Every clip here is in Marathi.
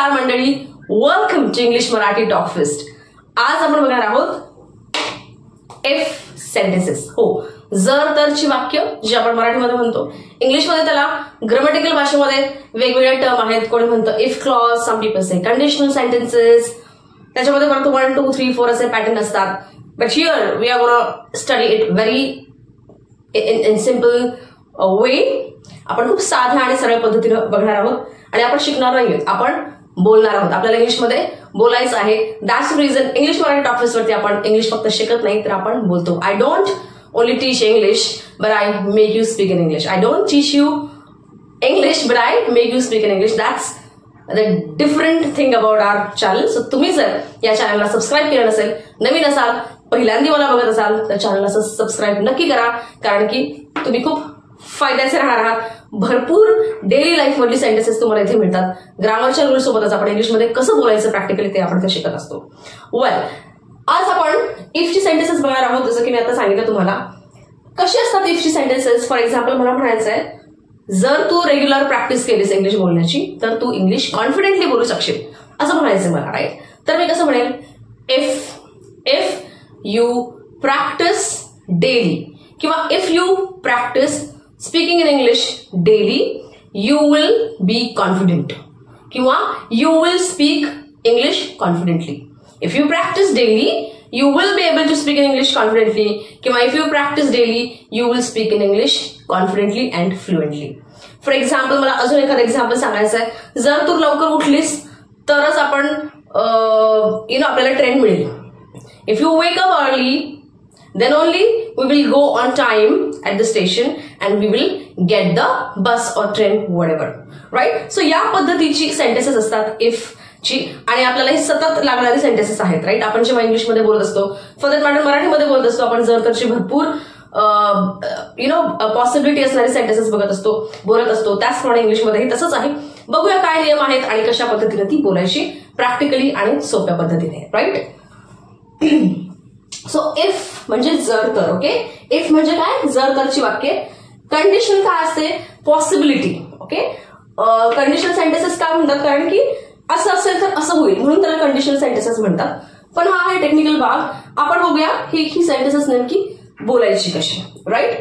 नमस्कार मंडळी, welcome to English Marathi talk fest. आज आपण बघणार आहोत इफ सेंटेन्सेस. हो, जर तरची वाक्य जी आपण मराठीमध्ये म्हणतो. इंग्लिशमध्ये त्याला ग्रामॅटिकल भाषेमध्ये वेगवेगळे टर्म आहेत. कोणी म्हणतं if clause, some people say conditional sentences. त्याच्यामध्ये परत 1, 2, 3, 4 असे पॅटर्न असतात. But here we are gonna study it very in simple way. आपण खूप साध्या आणि सरळ पद्धतीनं बघणार आहोत आणि आपण शिकणार नाही, आपण बोलणार आहोत. आपल्याला इंग्लिशमध्ये बोलायचं आहे. That's reason English Marathi talk fest वरती आपण इंग्लिश फक्त शिकत नाही तर आपण बोलतो. I don't only teach English but I make you speak in English. I don't teach you English but I make you speak in English. That's the different thing about our channel. So तुम्ही जर या चॅनलला सबस्क्राईब केलं नसेल, नवीन असाल, पहिल्यांदा मला बघत असाल तर चॅनलला सबस्क्राईब नक्की करा, कारण की तुम्ही खूप फायद्याचे राहणार आहात. भरपूर डेली लाईफ मधली सेंटेन्सेस तुम्हाला इथे मिळतात. ग्रामरच्या रूल सोबतच आपण इंग्लिशमध्ये कसं बोलायचं प्रॅक्टिकली ते आपण शिकत असतो. वेल, आज आपण इफची सेंटेन्सेस बघणार आहोत. जसं की मी आता सांगितलं तुम्हाला कशी असतात इफची सेंटेन्सेस. फॉर एक्झाम्पल मला म्हणायचं आहे, जर तू रेग्युलर प्रॅक्टिस केलीस इंग्लिश बोलण्याची तर तू इंग्लिश कॉन्फिडेंटली बोलू शकशील असं म्हणायचं मला, राईट? तर मी कसं म्हणेल, इफ यू प्रॅक्टिस डेली किंवा if you practise speaking in English daily you will be confident किंवा you will speak English confidently. If you practise daily you will be able to speak in English confidently किंवा if you practise daily you will speak in English confidently and fluently. For example मला अजून एखादं एक्झाम्पल सांगायचं आहे. जर तू लवकर उठलीस तरच आपण आपल्याला ट्रेन मिळेल. If you wake up early then only we will go on time at the station and we will get the bus or train whatever, right? So या पद्धतीची सेंटेन्सेस असतात इफ ची आणि आपल्याला हे सतत लागणारी सेंटेन्सेस आहेत, राईट? आपण जेव्हा इंग्लिशमध्ये बोलत असतो, फॉर दॅट मॅटर मराठीमध्ये बोलत असतो, आपण जर तरची भरपूर पॉसिबिलिटी असणारे सेंटेन्सेस बोलत असतो. त्याचप्रमाणे इंग्लिशमध्येही तसंच आहे. बघूया काय नियम आहेत आणि कशा पद्धतीने ती बोलायची प्रॅक्टिकली आणि सोप्या पद्धतीने, राईट? सो इफ म्हणजे जर तर. ओके, इफ म्हणजे काय? जर तरची वाक्य. कंडिशन काय असते? पॉसिबिलिटी. ओके, कंडिशनल सेंटेन्सेस काय म्हणतात? कारण की असं असेल तर असं होईल म्हणून त्याला कंडिशनल सेंटेन्सेस म्हणतात. पण हा आहे टेक्निकल भाग. आपण बघूया ही सेंटेन्सेस नेमकी बोलायची कशी, राईट?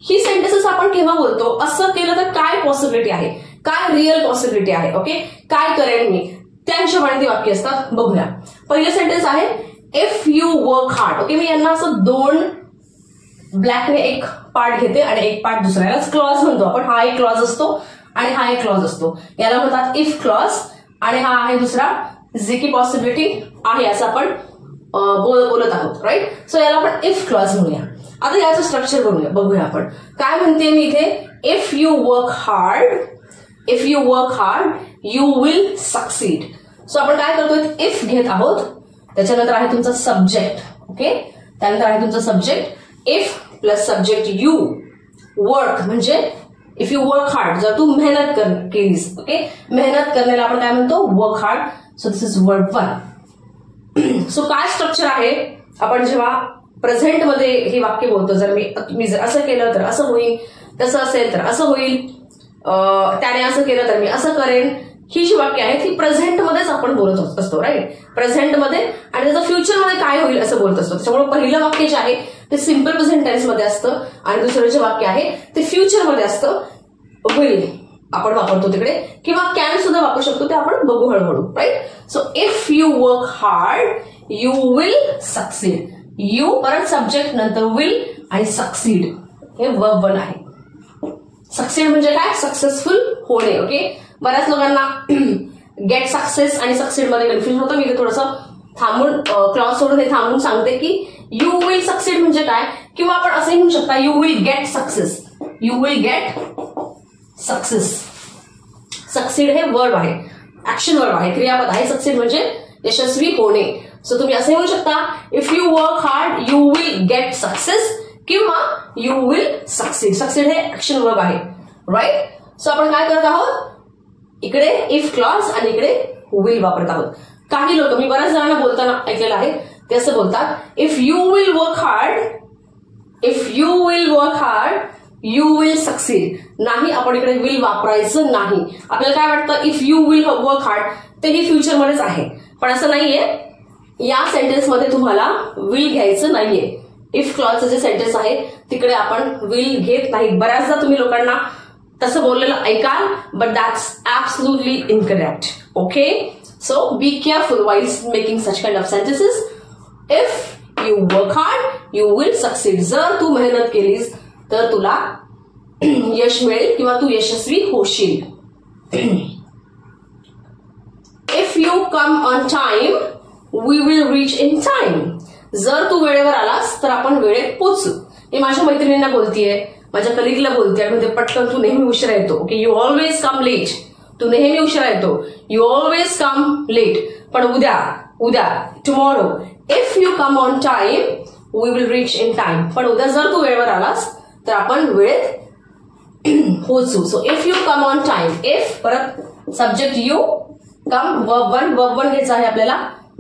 ही सेंटेन्सेस आपण केव्हा बोलतो? असं केलं तर काय पॉसिबिलिटी आहे, काय रिअल पॉसिबिलिटी आहे, ओके, काय करेन मी, त्या हिशोबाने ती वाक्य असतात. बघूया. पहिलं सेंटेन्स आहे if you work hard. Okay, मी यांना असं दोन ब्लॅकने एक पार्ट घेते आणि एक पार्ट दुसरा. यालाच क्लॉज म्हणतो आपण. हा एक क्लॉज असतो आणि हा एक क्लॉज असतो. याला म्हणतात इफ क्लॉज आणि हा आहे दुसरा जे की पॉसिबिलिटी आहे असं आपण बोलत आहोत, राईट? सो याला आपण इफ क्लॉज म्हणूया. आता याचं स्ट्रक्चर बघूया आपण. काय म्हणते मी इथे? If you work hard you will succeed. So आपण काय करतोय? इफ घेत आहोत, त्याच्यानंतर आहे तुमचा सब्जेक्ट. ओके, त्यानंतर आहे तुमचा subject. If plus subject you. Work म्हणजे इफ यू वर्क हार्ड, जर तू मेहनत केलीस. ओके, मेहनत करण्याला आपण काय म्हणतो? Work hard. So this is word 1. So काय स्ट्रक्चर आहे? आपण जेव्हा प्रेझेंट मध्ये हे वाक्य बोलतो, जर मी जर असं केलं तर असं होईल, तसं असेल तर असं होईल, त्याने असं केलं तर मी असं करेन, ही जी वाक्य आहे ती प्रेझेंटमध्येच आपण बोलत असतो, राईट? प्रेझेंटमध्ये. आणि त्याचं फ्युचरमध्ये काय होईल असं बोलत असतो. त्याच्यामुळे पहिलं वाक्य जे आहे ते सिम्पल प्रेझेंट टेन्समध्ये असतं आणि दुसरं जे वाक्य आहे ते फ्युचरमध्ये असतं. होईल आपण वापरतो तिकडे, किंवा कॅन सुद्धा वापरू शकतो, ते आपण बघू हळूहळू, right? So if you work hard you will succeed. You परत सब्जेक्ट नंतर विल आणि सक्सीड हे वर्ब 1 आहे. सक्सीड म्हणजे काय? सक्सेसफुल होणे. ओके, बऱ्याच लोकांना गेट सक्सेस आणि सक्सीड मध्ये कन्फ्युजन होतं. मी थोडंसं थांबून क्लॉज सोडून हे थांबून सांगते की यू विल सक्सीड म्हणजे काय, किंवा आपण असंही म्हणू शकता you will get success. You will get success. Succeed हे वर्ब आहे, ऍक्शन वर्ब आहे, क्रियापद आहे. सक्सीड म्हणजे यशस्वी होणे. सो तुम्ही असंही म्हणू शकता if you work hard you will get success किंवा यू विल सक्सीड. सक्सीड हे ऍक्शन वर्ब आहे, राईट? सो आपण काय करत आहोत? इकडे इफ क्लॉज आणि इकडे विल वापरत आहोत. काही लोक, मी बऱ्याच जणांना बोलताना ऐकलेलं आहे, ते असं बोलतात if you will work hard you will succeed नाही, आपण इकडे विल वापरायचं नाही. आपल्याला काय वाटतं, if you will work hard, तेही फ्युचरमध्येच आहे, पण असं नाहीये. या सेंटेन्समध्ये तुम्हाला विल घ्यायचं नाहीये. इफ क्लॉजचं जे सेंटेन्स आहे तिकडे आपण विल घेत नाही. बऱ्याचदा तुम्ही लोकांना तसं बोललेलं ऐकाल, but that's absolutely incorrect. Okay, so be careful while making such kind of sentences. If you work hard you will succeed. जर तू मेहनत केलीस तर तुला यश मिळेल किंवा तू यशस्वी होशील. If you come on time we will reach in time. जर तू वेळेवर आलास तर आपण वेळेत पोहोचू. मी माझ्या मैत्रिणींना बोलतेय, माझ्या कलिगला बोलतेय, म्हणजे पटकन तू नेहमी उशिरा येतो. Okay, you always come late. तू नेहमी उशिरा येतो, यू ऑलवेज कम लेट. पण उद्या tomorrow if you come on time we will reach in time. पण उद्या जर तू वेळेवर आलास तर आपण वेळेत पोहोचू. So if you come on time, if परत subject you, come verb one घ्यायचं आहे आपल्याला,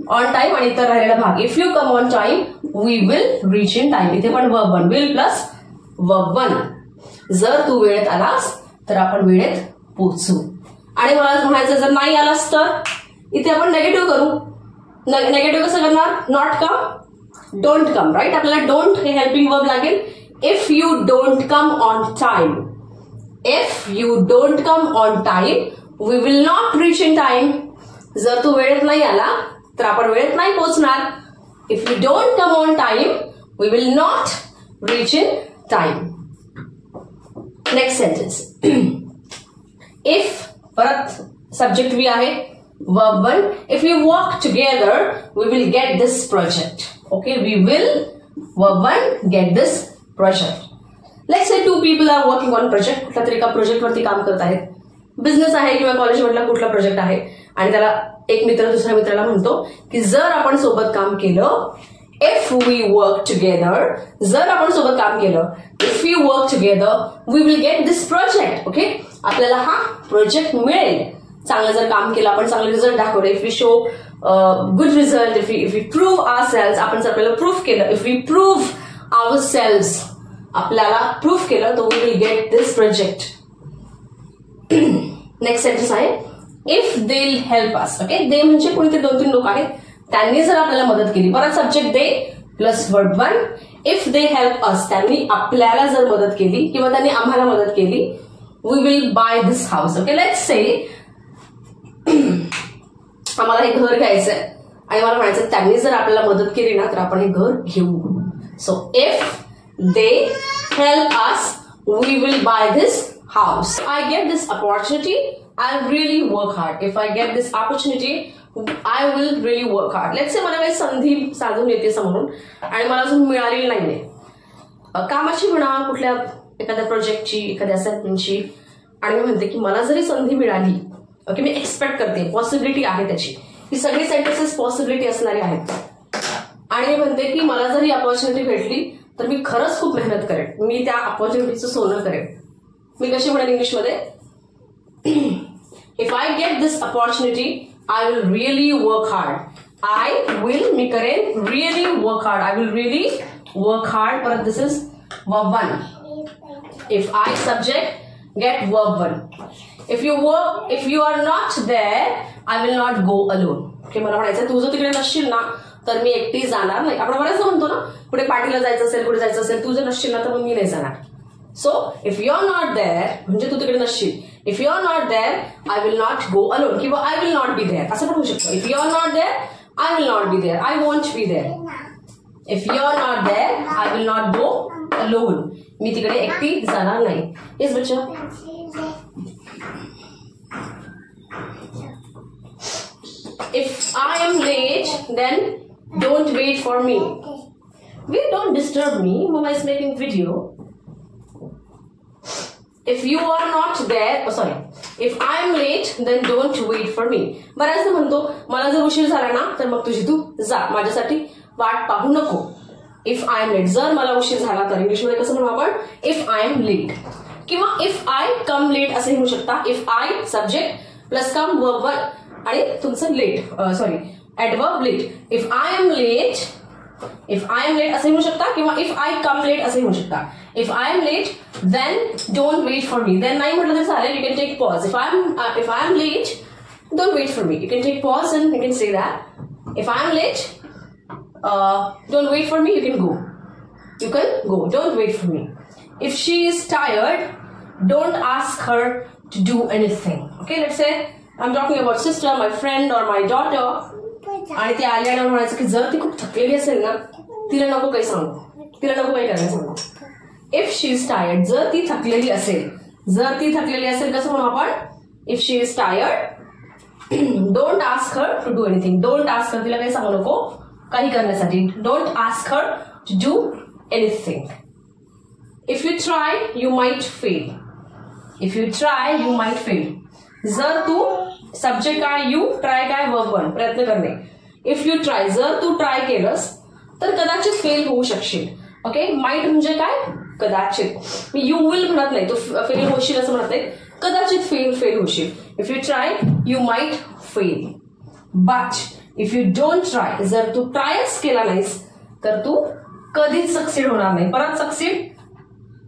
ऑन टाइम आणि इतर राहिलेला भाग. If you come on time we will reach in time. इथे पण verb one, will plus verb one. जर तू वेळेत आलास तर आपण वेळेत पोहोचू. आणि मला म्हणायचं जर नाही आलास तर इथे आपण नेगेटिव्ह करू. नेगेटिव्ह कसं करणार, not come, don't come. Right, आपल्याला डोंट हे हेल्पिंग वर्ब लागेल. If you don't come on time, if you don't come on time we will not reach in time. जर तू वेळेत नाही आला तर आपण वेळेत नाही पोहोचणार. If you don't come on time we will not reach in time. Next sentence. If परत सब्जेक्ट वी आहे, verb one. If you work together we will get this project. Okay, we will verb one get this project. Let's say two people are working on project. कुठल्या तरी एका प्रोजेक्टवरती काम करत आहेत. बिझनेस आहे किंवा कॉलेज मधला कुठला प्रोजेक्ट आहे आणि त्याला एक मित्र दुसऱ्या मित्राला म्हणतो की जर आपण सोबत काम केलं, इफ वी वर्क टुगेदर, जर आपण सोबत काम केलं, if you work together we will get this project. Okay, आपल्याला हा प्रोजेक्ट मिळेल. चांगलं जर काम केलं, आपण चांगले रिझल्ट दाखवले, if we show good result, if we prove ourselves, आपण जर आपल्याला प्रूव्ह केलं, if we prove ourselves, आपल्याला प्रूव्ह केलं तर we will get this project. Next sentence आहे if they help us. Okay, they म्हणजे कोणीतरी दोन तीन लोक आहेत, त्यांनी जर आपल्याला मदत केली, परत subject they plus verb one. If they help अस, त्यांनी आपल्याला जर मदत केली किंवा त्यांनी आम्हाला मदत केली, we will buy this house. Okay, let's say आम्हाला हे घर घ्यायचंय आणि मला म्हणायचं त्यांनी जर आपल्याला मदत केली ना तर आपण हे घर घेऊ. So if they help us we will buy this house. I get this opportunity, I'll really work hard. If I get this opportunity, I will really work hard. Let's say मला काही संधी साधून येते समोरून आणि मला अजून मिळालेली नाहीये, कामाची म्हणा, कुठल्या एखाद्या प्रोजेक्टची, एखाद्या असाइनमेंटची, आणि मी म्हणते की मला जरी संधी मिळाली, ओके, मी एक्सपेक्ट करते, पॉसिबिलिटी आहे त्याची, ही सगळी सेंटेन्सेस पॉसिबिलिटी असणारी आहेत, आणि मी म्हणते की मला जर ही अपॉर्च्युनिटी भेटली तर मी खरंच खूप मेहनत करेन, मी त्या अपॉर्च्युनिटीचं सोनं करेन. मी कशी म्हणेन इंग्लिशमध्ये, if I get this opportunity I will really work hard. I will, मी करेन, really work hard, I will really work hard. परत this is verb one. If I subject get verb one. If you are not there I will not go alone. Okay, मला म्हणायचं तू जर तिकडे नसशील ना तर मी एकटी जाणार नाही. आपण बऱ्याचदा म्हणतो ना, कुठे पार्टीला जायचं असेल, कुठे जायचं असेल, तू जर नसशील ना तर मग मी नाही जाणार. So if you are not there म्हणजे तू तिकडे नसशील. If you are not there I will not go alone किंवा I will not be there असं पण होऊ शकतं. If you are not there I will not be there, I won't be there. If you are not there I will not go alone, मी तिकडे एकटी जाणार नाही. येस बच्चा. If I am late then don't wait for me. We don't disturb me. Mama is making video. If you are not there, if I am late, then don't wait for me. बऱ्याचदा म्हणतो मला जर उशीर झाला ना तर मग तुझी तू जा, माझ्यासाठी वाट पाहू नको. If I am late, जर मला उशीर झाला तर इंग्लिशमध्ये कसं म्हणू आपण, if I am late किंवा if I come late असंही म्हणू शकता. If I subject plus come verb one आणि तुमचं late, adverb late. If I am late असंही म्हणू शकता किंवा if I come late असंही म्हणू शकता. If I am late, then don't wait for me. Then नाही म्हटलं तर चालेल. You can take pause. If I am late, don't wait for me. You can take pause and you can say that. If I am late, don't wait for me. You can go. You can go. Don't wait for me. If she is tired, don't ask her to do anything. Okay, let's say I'm talking about sister, my friend, or my daughter. आणि ती आल्यावर म्हणायचं की जर ती खूप थकलेली असेल ना, तिला नको काही सांगू, तिला नको काही करायला सांगू. इफ शी इज टायर्ड, जर ती थकलेली असेल, कसं म्हणू आपण? If she is tired, don't ask her to do anything. Don't ask her, तिला काही सांगू नको काही करण्यासाठी. Don't ask her to do anything. If you try you might fail. If you try you might fail. जर तू, सब्जेक्ट काय, यू, ट्राय काय, वर्ब वन, प्रयत्न करणे. इफ यू ट्राय, जर तू ट्राय केलंस तर कदाचित फेल होऊ शकशील. ओके, माइट म्हणजे काय? कदाचित. मी यू विल म्हणत नाही, तू फेल होशील असं म्हणत नाही, कदाचित फेल होशील. If you try you might fail. But if you don't try, जर तू ट्रायच केला नाहीस तर तू कधीच सक्सीड होणार नाही. परत सक्सीड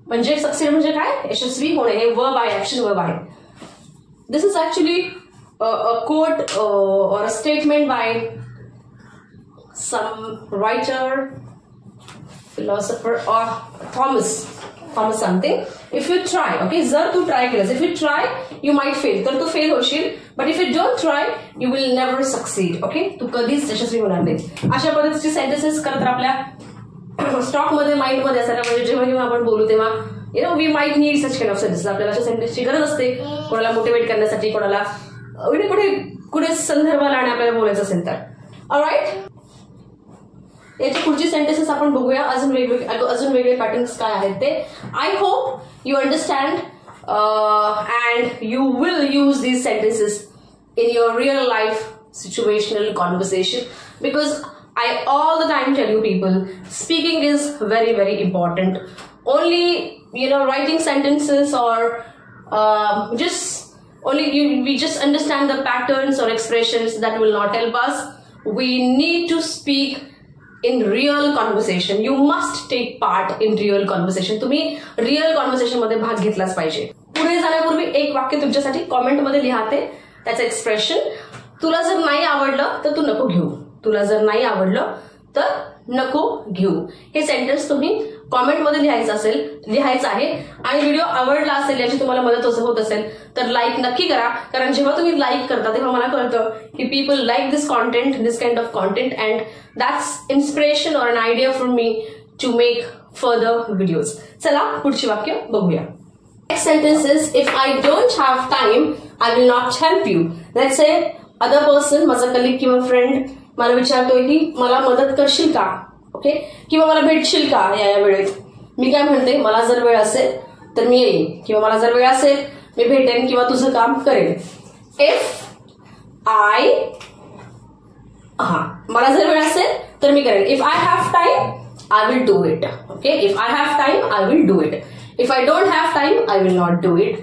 म्हणजे काय? यशस्वी होणे. हे वर्ब आहे, ऍक्शन वर्ब आहे. This is actually a quote or a statement by some writer, philosopher, or Thomas something. If you try, okay, जर तू ट्राय केलंस, if you try you might fail, तर तू फेल होशील. but if you don't try you will never succeed. okay, तू कधीच यशस्वी होणार नाही. अशा पद्धतीचे सेंटेन्सेस करत आपल्या स्टॉक मध्ये, माइंड मध्ये असायला म्हणजे जेव्हा आपण बोलू तेव्हा we might need such kind of sentences. आपल्याला अशा सेंटेन्सची गरज असते, कोणाला मोटिवेट करण्यासाठी, कोणाला कुठे संदर्भाला आणि आपल्याला बोलायचं असेल तर. ऑलराईट, याची पुढची सेंटेन्सेस आपण बघूया. अजून वेगळे पॅटर्न्स काय आहेत ते. I hope you understand and you will use these sentences in your real life situational conversation, because I all the time tell you people, speaking is very, very important. Only writing sentences or we just understand the patterns or expressions, that will not help us. We need to speak in real conversation. You must take part in real conversation. तुम्ही रिअल कॉन्व्हर्सेशन मध्ये भाग घेतलाच पाहिजे. पुढे जाण्यापूर्वी एक वाक्य तुमच्यासाठी कॉमेंट मध्ये लिहा त्याचं एक्सप्रेशन. तुला जर नाही आवडलं तर तू नको घेऊ. तुला जर नाही आवडलं तर नको घेऊ. हे सेंटेन्स तुम्ही कॉमेंटमध्ये लिहायचं आहे. आणि व्हिडिओ आवडला असेल, याची तुम्हाला मदत होत असेल तर लाईक नक्की करा. कारण जेव्हा तुम्ही लाईक करता तेव्हा मला कळतं की people like this content, this kind of content, and that's inspiration or an idea for me to make further videos. चला पुढची वाक्य बघूया. Next sentence is if I don't have time I will not help you. Let's say other person, माझा कलिग किंवा फ्रेंड मला विचारतोय की मला मदत करशील का, ओके, किंवा मला भेटशील का या वेळेत. मी काय म्हणते, मला जर वेळ असेल तर मी येईन, किंवा मला जर वेळ असेल मी भेटेन किंवा तुझं काम करेन. मला जर वेळ असेल तर मी करेन. If I have time I will do it. Okay, if I have time I will do it. If I don't have time I will not do it.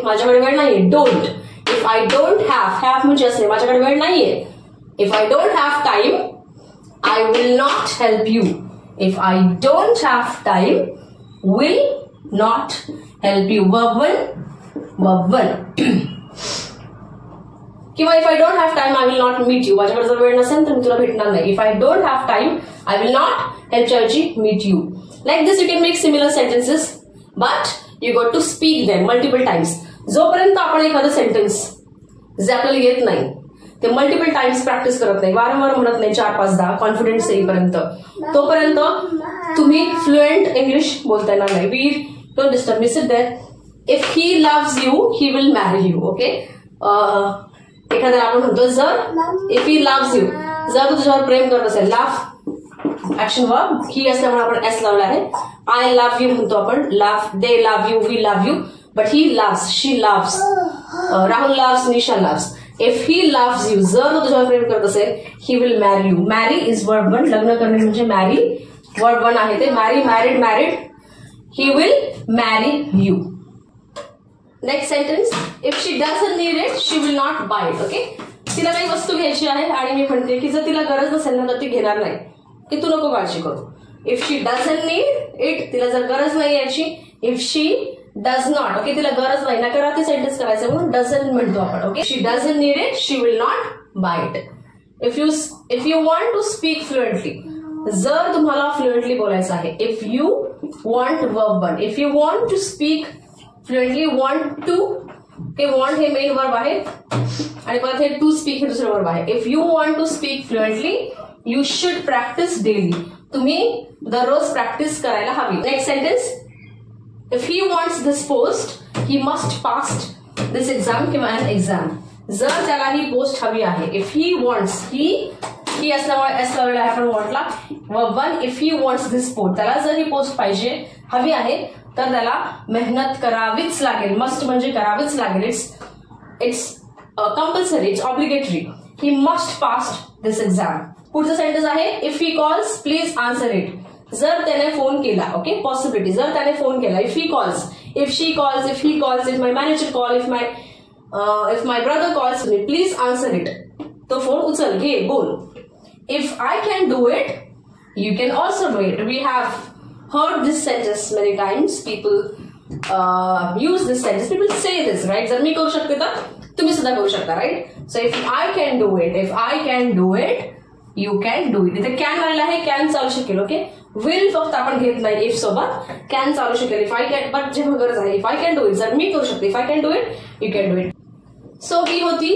माझ्याकडे वेळ नाहीये, don't. If I don't have म्हणजे असणे, माझ्याकडे वेळ नाहीये. If I don't have time I will not help you. If I don't have time will not help you. Verb one. किंवा if I don't have time I will not meet you. माझ्याकडे जर वेळ नसेल तर मी तुला भेटणार नाही. If I don't have time I will not help ऐवजी meet you. Like this you can make similar sentences, but you got to speak them multiple times. जोपर्यंत आपण एखादं सेंटेन्स जे आपल्याला येत नाही ते मल्टिपल टाइम्स प्रॅक्टिस करत नाही, वारंवार म्हणत नाही 4-5-10 कॉन्फिडन्स येईपर्यंत, तोपर्यंत तुम्ही फ्लुएंट इंग्लिश बोलता येणार नाही. We don't disturb me, sit there. If he loves you he will marry you. Okay, एखाद्याला आपण म्हणतो जर इफ ही लव्स यू, जर तू तुझ्यावर प्रेम करत असेल, लव्ह ऍक्शन वर्ब, ही असल्यामुळे आपण एस लावला आहे. आय लव्ह यू म्हणतो आपण, love, they love you, we love you, but he loves, she loves, Rahul loves, Nisha loves. If he loves you, जर तो तुझ्यावर प्रेम करत असेल, he will marry you. Marry is verb one, लग्न करणे म्हणजे मॅरी, वर्ब वन आहे ते. Marry, married, he will marry you. Next sentence, if she doesn't need it she will not buy it. Okay, तिला काही वस्तू घ्यायची आहे आणि मी म्हणते की जर तिला गरज नसेल ना तर ती घेणार नाही, की तू नको काळजी करू. If she doesn't need it, तिला जर गरज नाही याची. If she does not, okay, तिला गरज नाही, नकारार्थी सेंटेन्स करायचं म्हणून डझंट म्हणतो आपण. Okay, she doesn't need it, she will not buy it. If you want to speak fluently, जर तुम्हाला फ्लुएंटली बोलायचं आहे. If you want verb 1, if you want to speak fluently, want to, okay, want हे मेन वर्ब आहे आणि परत हे टू स्पीक हे दुसरं वर्ब आहे. If you want to speak fluently you should practise daily, तुम्ही दररोज प्रॅक्टिस करायला हवी. Next sentence, if he wants this post he must pass this exam किंवा अन एक्झाम. जर त्याला ही पोस्ट हवी आहे, इफ ही वॉन्ट्स, ही असल्यामुळे एस लावलेला आहे आपण वॉन्टला, verb 1. If he wants this post, त्याला जर ही पोस्ट पाहिजे हवी आहे तर त्याला मेहनत करावीच लागेल. मस्ट म्हणजे करावीच लागेल. It's compulsory, it's obligatory. He must pass this exam. पुढचं सेंटेन्स आहे, if he calls please answer it. जर त्याने फोन केला, ओके, पॉसिबिलिटी, जर त्याने फोन केला. If he calls, if she calls, if he calls, if my manager call, if my brother calls me, please answer it. तो फोन उचल, घे, बोल. If I can do it you can also do it. We have heard this sentence many times. People use this sentence. People say this, right? जर मी करू शकते तर तुम्ही सुद्धा करू शकता, right? So if I can do it, if I can do it, you can do it. इथे can आलेला आहे, can चालू शकेल, ओके. will फक्त आपण घेत नाही if सोबत, can चालू शकेल. if I can, but जेव्हा गरज आहे, if I can do it, जर मी करू शकते, if I can do it, you can do it. So ही होती,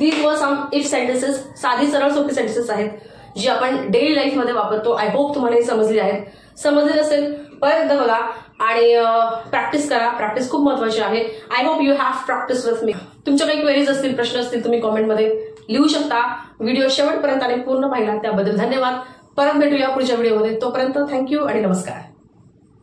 these were some if sentences. साधी सरळ सोपी सेंटेन्सेस आहेत जी आपण डेली लाईफ मध्ये वापरतो. आय होप तुम्हाला हे समजले आहेत. समजले असेल परत बघा आणि प्रॅक्टिस करा. प्रॅक्टिस खूप महत्वाची आहे. I hope you have practice with me. तुमच्या काही क्वेरीज असतील, प्रश्न असतील, तुम्ही कॉमेंटमध्ये लिहू शकता. व्हिडिओ शेवटपर्यंत आणि पूर्ण पाहिला त्याबद्दल धन्यवाद. परत भेटूया पुढच्या व्हिडिओमध्ये. तोपर्यंत थँक्यू आणि नमस्कार.